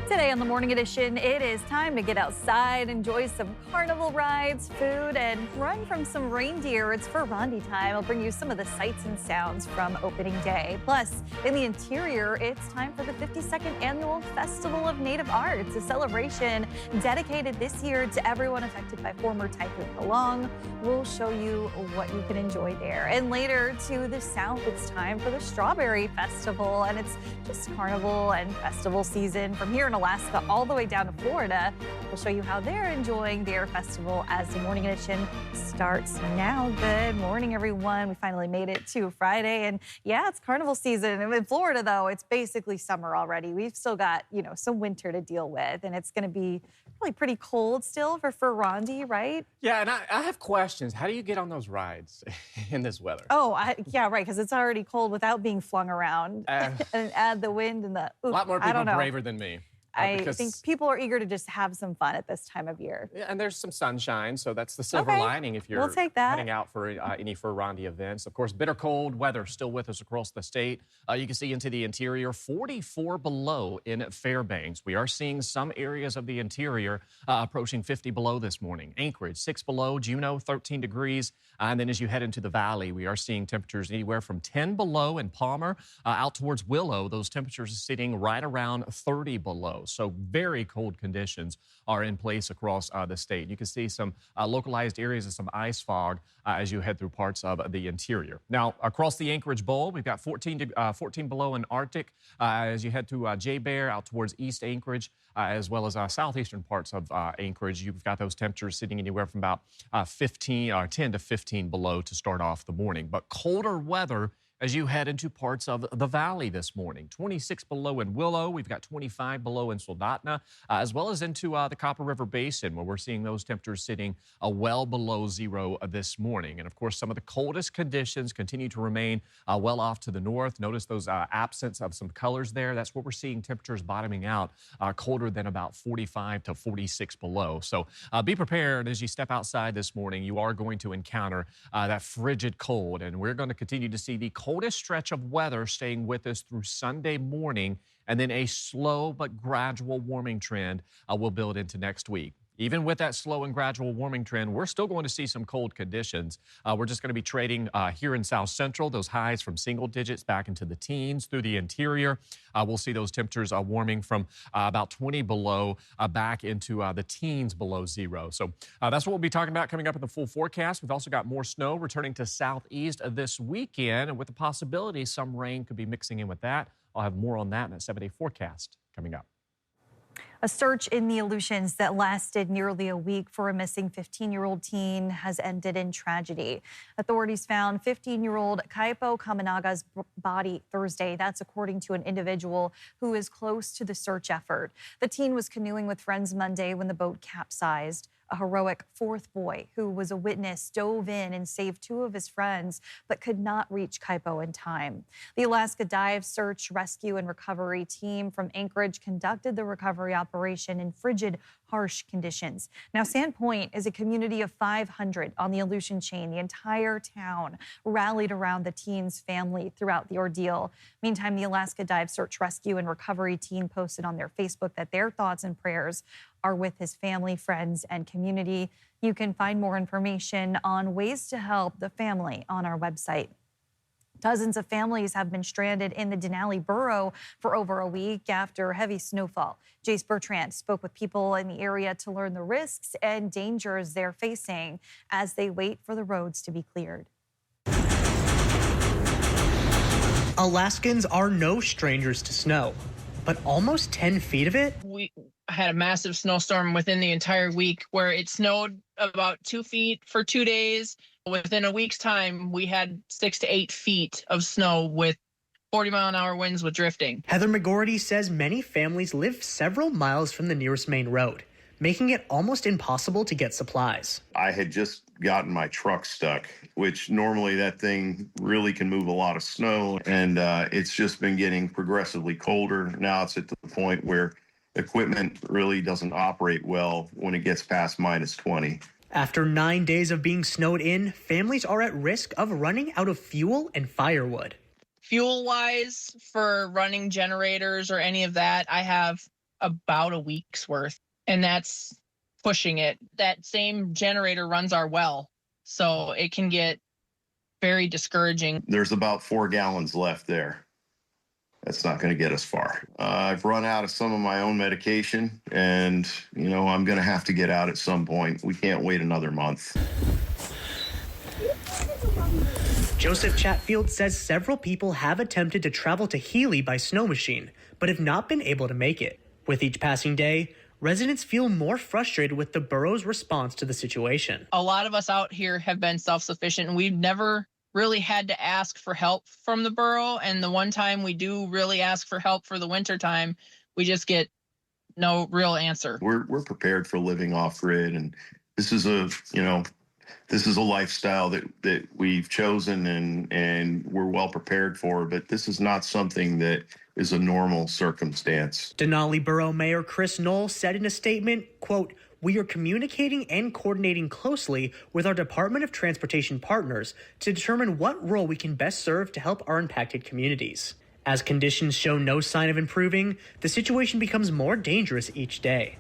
Today on the Morning Edition, it is time to get outside, enjoy some carnival rides, food, and run from some reindeer. It's Fur Rondy time. I'll bring you some of the sights and sounds from opening day. Plus, in the interior, it's time for the 52nd Annual Festival of Native Arts, a celebration dedicated this year to everyone affected by former Typhoon Halong. We'll show you what you can enjoy there. And later to the south, it's time for the Strawberry Festival, and it's just carnival and festival season from here in Alaska all the way down to Florida. We'll show you how they're enjoying their festival as the Morning Edition starts now. Good morning, everyone. We finally made it to Friday, and yeah, it's carnival season. In Florida, though, it's basically summer already. We've still got, some winter to deal with, and it's going to be really pretty cold still for Fur Rondy, right? Yeah, and I have questions. How do you get on those rides in this weather? Oh, yeah, right, because it's already cold without being flung around. And add the wind and the... A lot more people braver than me. I think people are eager to just have some fun at this time of year. Yeah, and there's some sunshine, so that's the silver lining if you're heading out for any Fur Rondy events. Of course, bitter cold weather still with us across the state. You can see into the interior, 44 below in Fairbanks. We are seeing some areas of the interior approaching 50 below this morning. Anchorage, 6 below. Juneau, 13 degrees. And then as you head into the valley, we are seeing temperatures anywhere from 10 below in Palmer out towards Willow. Those temperatures are sitting right around 30 below. So very cold conditions are in place across the state. You can see some localized areas of some ice fog as you head through parts of the interior. Now, across the Anchorage Bowl, we've got 14 below in Arctic as you head to J-Bear out towards East Anchorage, as well as southeastern parts of Anchorage. You've got those temperatures sitting anywhere from about 10 to 15 below to start off the morning. But colder weather as you head into parts of the valley this morning. 26 below in Willow. We've got 25 below in Soldotna, as well as into the Copper River Basin, where we're seeing those temperatures sitting well below zero this morning. And, of course, some of the coldest conditions continue to remain well off to the north. Notice those absence of some colors there. That's what we're seeing temperatures bottoming out colder than about 45 to 46 below. So be prepared as you step outside this morning. You are going to encounter that frigid cold, and we're going to continue to see the coldest stretch of weather staying with us through Sunday morning, and then a slow but gradual warming trend will build into next week. Even with that slow and gradual warming trend, we're still going to see some cold conditions. We're just going to be trading here in South Central, those highs from single digits back into the teens through the interior. We'll see those temperatures warming from about 20 below back into the teens below zero. So that's what we'll be talking about coming up in the full forecast. We've also got more snow returning to southeast this weekend, and with the possibility some rain could be mixing in with that. I'll have more on that in a 7-day forecast coming up. A search in the Aleutians that lasted nearly a week for a missing 15-year-old teen has ended in tragedy. Authorities found 15-year-old Kaipo Kamanaga's body Thursday. That's according to an individual who is close to the search effort. The teen was canoeing with friends Monday when the boat capsized. A heroic fourth boy who was a witness dove in and saved 2 of his friends, but could not reach Kaipo in time. The Alaska Dive Search, Rescue, and Recovery team from Anchorage conducted the recovery operation in frigid, harsh conditions. Now, Sandpoint is a community of 500 on the Aleutian chain. The entire town rallied around the teen's family throughout the ordeal. Meantime, the Alaska Dive Search, Rescue, and Recovery team posted on their Facebook that their thoughts and prayers are with his family, friends, and community. You can find more information on ways to help the family on our website. Dozens of families have been stranded in the Denali Borough for over a week after heavy snowfall. Jace Bertrand spoke with people in the area to learn the risks and dangers they're facing as they wait for the roads to be cleared. Alaskans are no strangers to snow, but almost 10 feet of it? We had a massive snowstorm within the entire week where it snowed about 2 feet for 2 days. Within a week's time, we had 6 to 8 feet of snow with 40-mile-an-hour winds with drifting. Heather McGorty says many families live several miles from the nearest main road, making it almost impossible to get supplies. I had just gotten my truck stuck, which normally that thing really can move a lot of snow, and it's just been getting progressively colder. Now it's at the point where equipment really doesn't operate well when it gets past minus 20. After 9 days of being snowed in, families are at risk of running out of fuel and firewood. Fuel-wise, for running generators or any of that, I have about a week's worth, and that's pushing it. That same generator runs our well, so it can get very discouraging. There's about 4 gallons left there. That's not going to get us far. I've run out of some of my own medication, and, you know, I'm going to have to get out at some point. We can't wait another month. Joseph Chatfield says several people have attempted to travel to Healy by snow machine, but have not been able to make it. With each passing day, residents feel more frustrated with the borough's response to the situation. A lot of us out here have been self-sufficient, and we've never really had to ask for help from the borough. And the one time we do really ask for help for the winter time, we just get no real answer. We're prepared for living off grid, and this is a, you know, this is a lifestyle that we've chosen and we're well prepared for, but this is not something that is a normal circumstance. Denali Borough Mayor Chris Knoll said in a statement, quote, "We are communicating and coordinating closely with our Department of Transportation partners to determine what role we can best serve to help our impacted communities. As conditions show no sign of improving, the situation becomes more dangerous each day."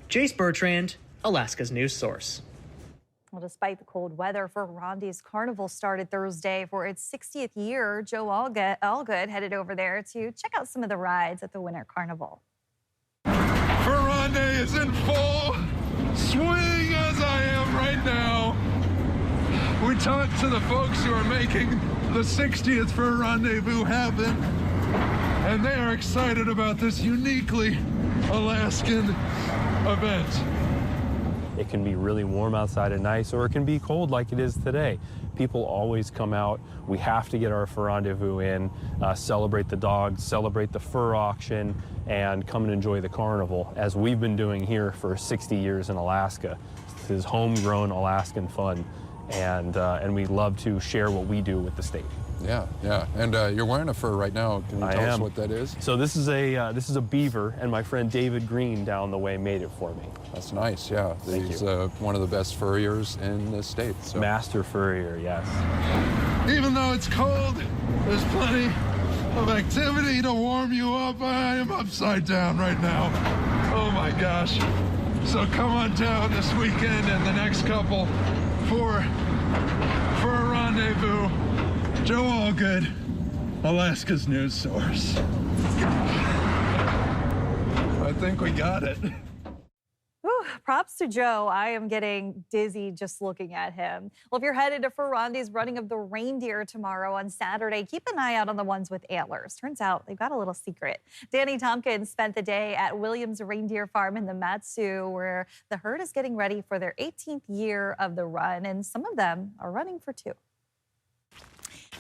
Jace Bertrand, Alaska's news source. Well, despite the cold weather, Fur Rondy's carnival started Thursday for its 60th year. Joe Allgood headed over there to check out some of the rides at the Winter Carnival. Fur Rondy is in full swing as I am right now. We talked to the folks who are making the 60th Fur Rendezvous happen, and they are excited about this uniquely Alaskan event. It can be really warm outside and nice, or it can be cold like it is today. People always come out. We have to get our Fur Rendezvous in, celebrate the dogs, celebrate the fur auction, and come and enjoy the carnival, as we've been doing here for 60 years in Alaska. This is homegrown Alaskan fun, and we love to share what we do with the state. Yeah, yeah. And you're wearing a fur right now. Can you tell us what that is? So this is a beaver, and my friend David Green down the way made it for me. That's nice, yeah. He's one of the best furriers in the state. So. Master furrier, yes. Even though it's cold, there's plenty of activity to warm you up. I am upside down right now. Oh my gosh. So come on down this weekend and the next couple for a rendezvous. Joe Allgood, Alaska's news source. I think we got it. Whew, props to Joe. I am getting dizzy just looking at him. Well, if you're headed to Fur Rondy's running of the reindeer tomorrow on Saturday, keep an eye out on the ones with antlers. Turns out they've got a little secret. Danny Tompkins spent the day at Williams Reindeer Farm in the Mat-Su, where the herd is getting ready for their 18th year of the run, and some of them are running for 2.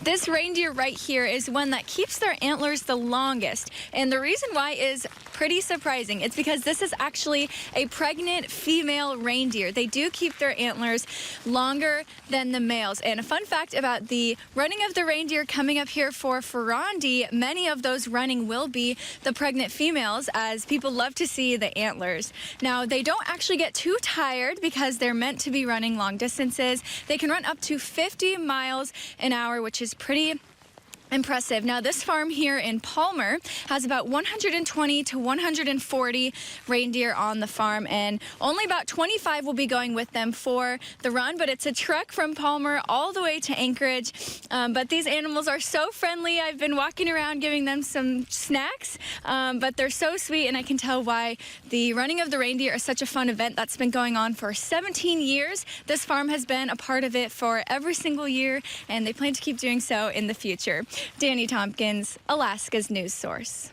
This reindeer right here is one that keeps their antlers the longest, and the reason why is pretty surprising. It's because this is actually a pregnant female reindeer. They do keep their antlers longer than the males. And a fun fact about the running of the reindeer coming up here for Fur Rondy, many of those running will be the pregnant females, as people love to see the antlers. Now, they don't actually get too tired because they're meant to be running long distances. They can run up to 50 miles an hour, which is pretty impressive. Now, this farm here in Palmer has about 120 to 140 reindeer on the farm, and only about 25 will be going with them for the run, but it's a trek from Palmer all the way to Anchorage. But these animals are so friendly. I've been walking around giving them some snacks, but they're so sweet, and I can tell why the running of the reindeer is such a fun event that's been going on for 17 years. This farm has been a part of it for every single year, and they plan to keep doing so in the future. Danny Tompkins, Alaska's news source.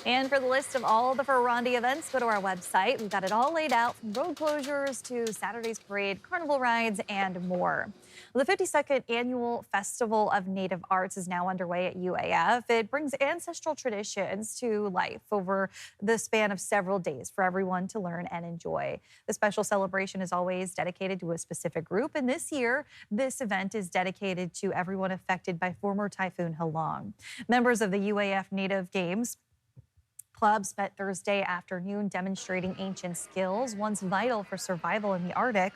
And for the list of all the Fur Rondy events, go to our website. We've got it all laid out, from road closures to Saturday's parade, carnival rides, and more. Well, the 52nd Annual Festival of Native Arts is now underway at UAF. It brings ancestral traditions to life over the span of several days for everyone to learn and enjoy. The special celebration is always dedicated to a specific group, and this year, this event is dedicated to everyone affected by former Typhoon Halong. Members of the UAF Native Games Club spent Thursday afternoon demonstrating ancient skills, once vital for survival in the Arctic.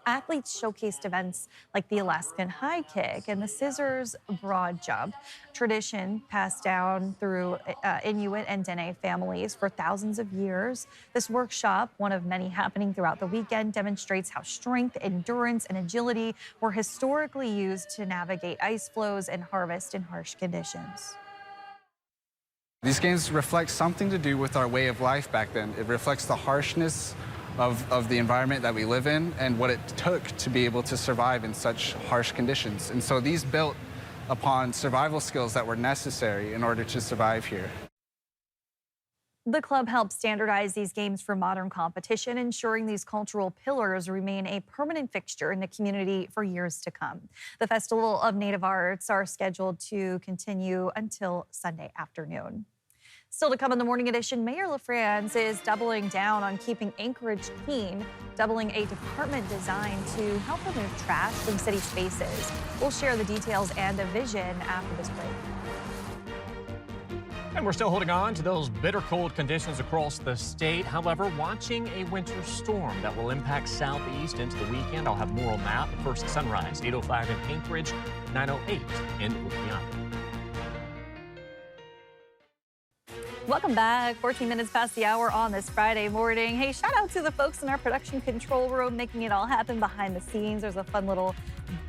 athletes showcased events like the Alaskan high kick and the scissors broad jump, tradition passed down through Inuit and Dene families for thousands of years. This workshop, one of many happening throughout the weekend, demonstrates how strength, endurance, and agility were historically used to navigate ice flows and harvest in harsh conditions. These games reflect something to do with our way of life back then. It reflects the harshness of the environment that we live in and what it took to be able to survive in such harsh conditions. And so these built upon survival skills that were necessary in order to survive here. The club helps standardize these games for modern competition, ensuring these cultural pillars remain a permanent fixture in the community for years to come. The Festival of Native Arts are scheduled to continue until Sunday afternoon. Still to come in the Morning Edition, Mayor LaFrance is doubling down on keeping Anchorage clean, doubling a department designed to help remove trash from city spaces. We'll share the details and a vision after this break. And we're still holding on to those bitter cold conditions across the state. However, watching a winter storm that will impact southeast into the weekend. I'll have more on that. First, sunrise, 8:05 in Anchorage, 9:08 in Okeana. Welcome back. 14 minutes past the hour on this Friday morning. Hey, shout out to the folks in our production control room making it all happen behind the scenes. There's a fun little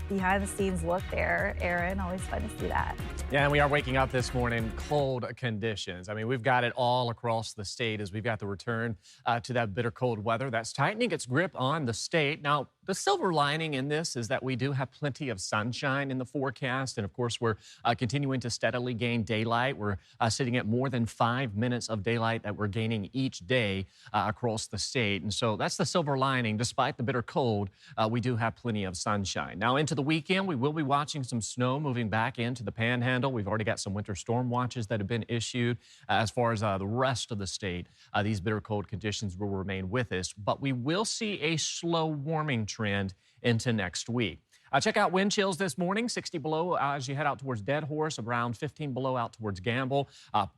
behind the scenes look there, Aaron. Always fun to see that. Yeah, and we are waking up this morning, cold conditions. I mean, we've got it all across the state as we've got the return to that bitter cold weather that's tightening its grip on the state. Now, the silver lining in this is that we do have plenty of sunshine in the forecast. And of course, we're continuing to steadily gain daylight. We're sitting at more than 5 minutes of daylight that we're gaining each day across the state. And so that's the silver lining. Despite the bitter cold, we do have plenty of sunshine. Now, into the weekend, we will be watching some snow moving back into the Panhandle. We've already got some winter storm watches that have been issued. As far as the rest of the state, these bitter cold conditions will remain with us, but we will see a slow warming trend into next week. Check out wind chills this morning, 60 below as you head out towards Dead Horse, around 15 below out towards Gamble.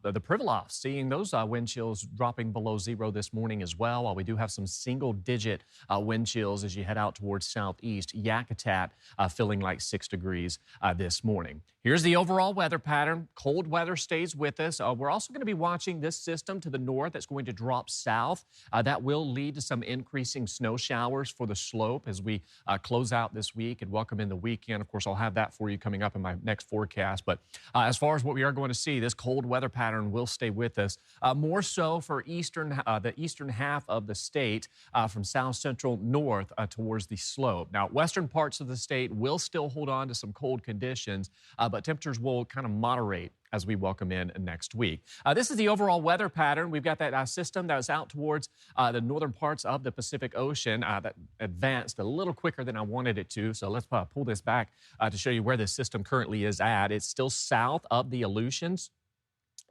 The Pribilof, seeing those wind chills dropping below zero this morning as well, while we do have some single-digit wind chills as you head out towards southeast. Yakutat feeling like 6 degrees this morning. Here's the overall weather pattern. Cold weather stays with us. We're also going to be watching this system to the north that's going to drop south. That will lead to some increasing snow showers for the slope as we close out this week and welcome in the weekend. Of course, I'll have that for you coming up in my next forecast. But as far as what we are going to see, this cold weather pattern will stay with us. More so for the eastern half of the state from south central north towards the slope. Now, western parts of the state will still hold on to some cold conditions, but temperatures will kind of moderate as we welcome in next week. This is the overall weather pattern. We've got that system that was out towards the northern parts of the Pacific Ocean that advanced a little quicker than I wanted it to. So let's pull this back to show you where this system currently is at. It's still south of the Aleutians,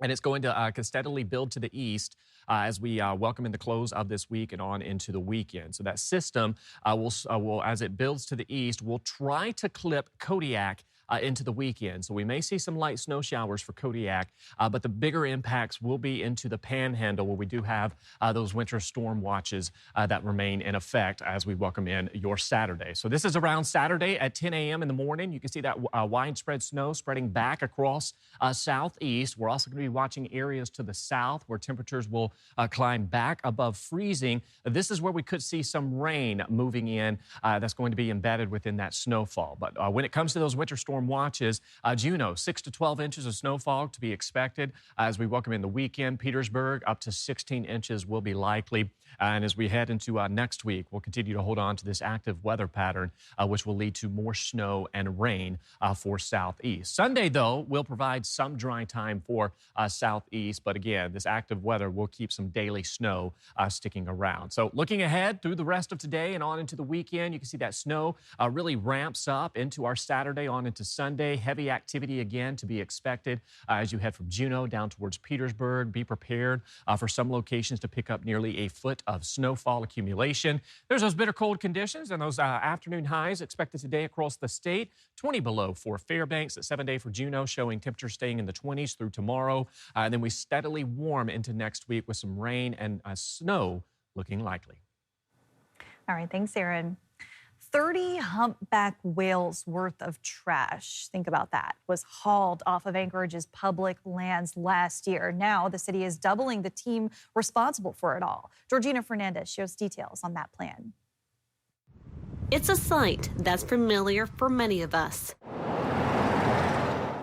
and it's going to steadily build to the east as we welcome in the close of this week and on into the weekend. So that system will, as it builds to the east, will try to clip Kodiak into the weekend. So we may see some light snow showers for Kodiak, but the bigger impacts will be into the Panhandle, where we do have those winter storm watches that remain in effect as we welcome in your Saturday. So this is around Saturday at 10 a.m. in the morning. You can see that widespread snow spreading back across southeast. We're also going to be watching areas to the south where temperatures will climb back above freezing. This is where we could see some rain moving in that's going to be embedded within that snowfall. But when it comes to those winter storm watches, Juneau, 6 to 12 inches of snowfall to be expected as we welcome in the weekend. Petersburg, up to 16 inches will be likely. And as we head into next week, we'll continue to hold on to this active weather pattern, which will lead to more snow and rain for southeast. Sunday, though, will provide some dry time for southeast. But again, this active weather will keep some daily snow sticking around. So looking ahead through the rest of today and on into the weekend, you can see that snow really ramps up into our Saturday on into Sunday. Heavy activity again to be expected as you head from Juneau down towards Petersburg. Be prepared for some locations to pick up nearly a foot of snowfall accumulation. There's those bitter cold conditions and those afternoon highs expected today across the state. 20 below for Fairbanks, at 7-day for Juneau, showing temperatures staying in the 20s through tomorrow. And then we steadily warm into next week with some rain and snow looking likely. All right, thanks, Aaron. 30 humpback whales worth of trash, think about that, was hauled off of Anchorage's public lands last year. Now the city is doubling the team responsible for it all. Georgina Fernandez shows details on that plan. It's a sight that's familiar for many of us.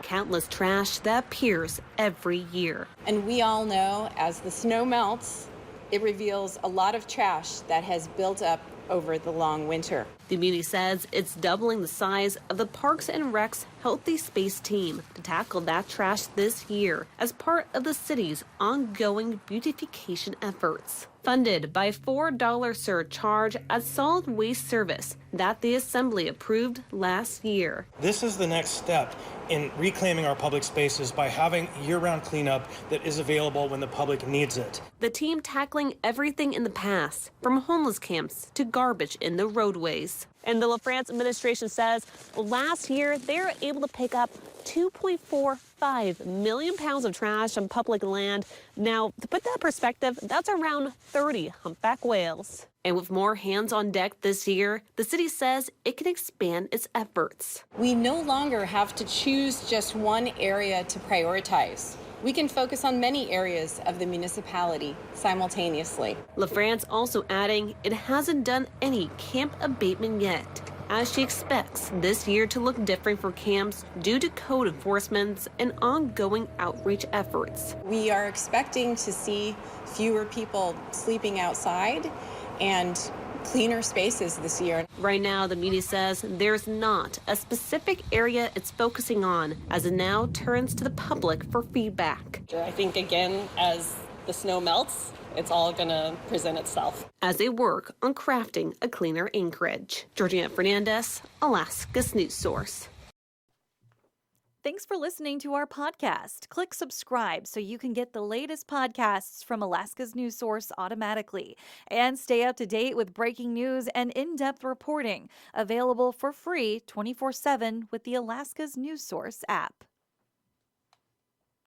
Countless trash that appears every year. And we all know as the snow melts, it reveals a lot of trash that has built up over the long winter. The community says it's doubling the size of the Parks and Rec's Healthy Space team to tackle that trash this year as part of the city's ongoing beautification efforts. Funded by a $4 surcharge at Solid Waste Service that the Assembly approved last year. This is the next step in reclaiming our public spaces by having year-round cleanup that is available when the public needs it. The team tackling everything in the past, from homeless camps to garbage in the roadways. And the LaFrance administration says last year they were able to pick up 2.45 million pounds of trash on public land. Now, to put that in perspective, that's around 30 humpback whales. And with more hands on deck this year, the city says it can expand its efforts. We no longer have to choose just one area to prioritize. We can focus on many areas of the municipality simultaneously. LaFrance also adding it hasn't done any camp abatement yet, as she expects this year to look different for camps due to code enforcement and ongoing outreach efforts. We are expecting to see fewer people sleeping outside and cleaner spaces this year. Right now, the media says there's not a specific area it's focusing on as it now turns to the public for feedback. I think, again, as the snow melts, it's all going to present itself. As they work on crafting a cleaner Anchorage. Georgina Fernandez, Alaska's news source. Thanks for listening to our podcast. Click subscribe so you can get the latest podcasts from Alaska's news source automatically. And stay up to date with breaking news and in-depth reporting. Available for free 24/7 with the Alaska's news source app.